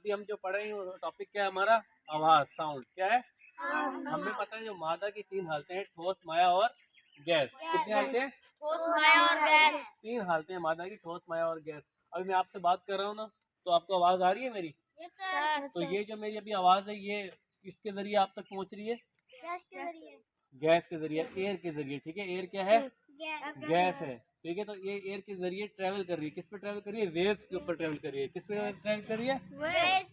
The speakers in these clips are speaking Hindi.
अभी हम जो पढ़ रहे हैं टॉपिक क्या है हमारा, आवाज, साउंड। क्या है? हमें पता है जो मादा की 3 हालतें हैं, ठोस, माया और गैस। कितनी हालतें हैं? ठोस, माया और गैस। 3 हालतें हैं मादा की, ठोस, माया और गैस। अभी मैं आपसे बात कर रहा हूँ ना, तो आपको आवाज आ रही है मेरी? तो ये जो मेरी अभी आवाज है ये किसके जरिए आप तक पहुंच रही है? गैस के जरिए, एयर के जरिए। ठीक है, एयर क्या है? गैस है। ठीक है, तो ये एयर के जरिए ट्रेवल कर रही है। किस पे ट्रेवल कर रही है? वेव्स के ऊपर ट्रेवल कर रही है। किस पे ट्रेवल कर रही है?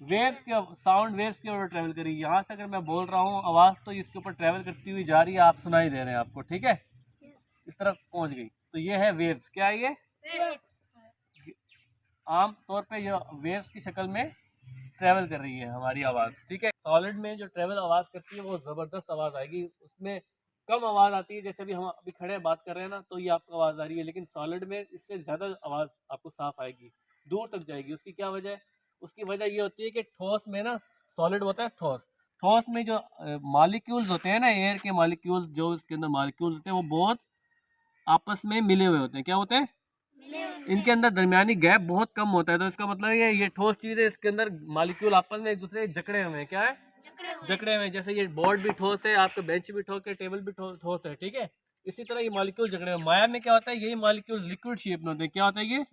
वेव्स के, साउंड वेव्स के ऊपर ट्रेवल कर रही है। यहाँ से अगर मैं बोल रहा हूँ आवाज, तो इसके ऊपर ट्रेवल करती हुई जा रही है, आप सुनाई दे रहे हैं आपको। ठीक है, इस तरह पहुंच गई। तो ये है वेव्स। क्या है ये? आम तौर पे ये वेव्स की शक्ल में ट्रेवल कर रही है हमारी आवाज़। ठीक है, सॉलिड में जो ट्रेवल आवाज़ करती है वो ज़बरदस्त आवाज़ आएगी, उसमें कम आवाज़ आती है। जैसे अभी हम अभी खड़े बात कर रहे हैं ना, तो ये आपको आवाज़ आ रही है, लेकिन सॉलिड में इससे ज़्यादा आवाज़ आपको साफ आएगी, दूर तक जाएगी। उसकी क्या वजह है? उसकी वजह ये होती है कि ठोस में ना, सॉलिड होता है ठोस, ठोस में जो मालिक्यूल्स होते हैं ना, एयर के मालिक्यूल्स, जो इसके अंदर मालिक्यूल्स होते हैं वो बहुत आपस में मिले हुए होते हैं। क्या होते हैं? इनके अंदर दरमियानी गैप बहुत कम होता है। तो इसका मतलब ये ठोस चीज है, इसके अंदर मालिक्यूल आपस में एक दूसरे जकड़े हुए हैं। क्या है? जकड़े हुए हैं। जैसे ये बोर्ड भी ठोस है, आपका बेंच भी ठोस है, टेबल भी ठोस है। ठीक है, इसी तरह ये मालिक्यूल जकड़े हुए। माया में क्या होता है? यही मालिक्यूल्स लिक्विड शेप में होते हैं। क्या होता है ये?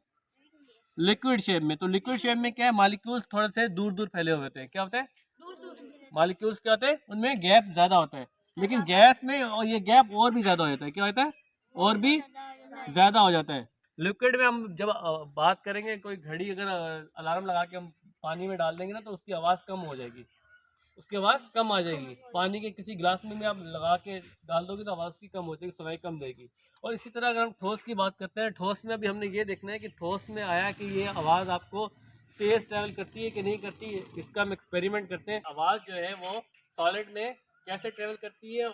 लिक्विड शेप में। तो लिक्विड शेप में क्या है? मालिक्यूल्स थोड़े से दूर दूर फैले हुए होते हैं। क्या होता है? मालिक्यूल्स क्या होते हैं? उनमें गैप ज्यादा होता है। लेकिन गैस में और ये गैप और भी ज्यादा हो जाता है। क्या होता है? और भी ज्यादा हो जाता है। लिक्विड में हम जब बात करेंगे, कोई घड़ी अगर अलार्म लगा के हम पानी में डाल देंगे ना, तो उसकी आवाज़ कम हो जाएगी, उसकी आवाज़ कम आ जाएगी। पानी के किसी गिलास में भी आप लगा के डाल दोगे तो आवाज़ की कम हो जाएगी, सुनाई कम देगी। और इसी तरह अगर हम ठोस की बात करते हैं, ठोस में भी हमने ये देखना है कि ठोस में आया कि ये आवाज़ आपको तेज़ ट्रैवल करती है कि नहीं करती है। इसका हम एक्सपेरिमेंट करते हैं। आवाज़ जो है वो सॉलिड में कैसे ट्रैवल करती है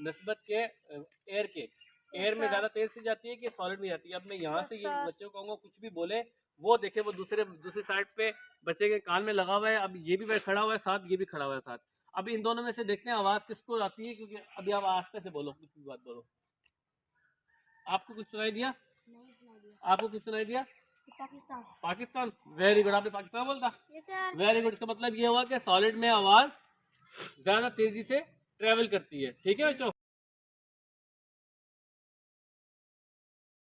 नस्बत के एयर के। एयर में ज़्यादा तेज़ से जाती है कि सॉलिड में जाती है। अब मैं यहाँ से ये बच्चों को कहूँगा कुछ भी बोले, वो देखे, वो दूसरी साइड पे बच्चे के कान में लगा हुआ है। अब ये भी खड़ा हुआ है साथ, ये भी खड़ा हुआ है साथ। अभी इन दोनों में से देखते हैं आवाज़ किसको आती है, क्योंकि अभी आप आस्ते से बोलो, कुछ भी बात बोलो। आपको कुछ सुनाई दिया? आपको कुछ सुनाई दिया? पाकिस्तान। Pakistan, very good. आपने पाकिस्तान बोलता, वेरी गुड। इसका मतलब ये हुआ कि सॉलिड में आवाज़ ज़्यादा तेज़ी से ट्रेवल करती है। ठीक है बच्चों।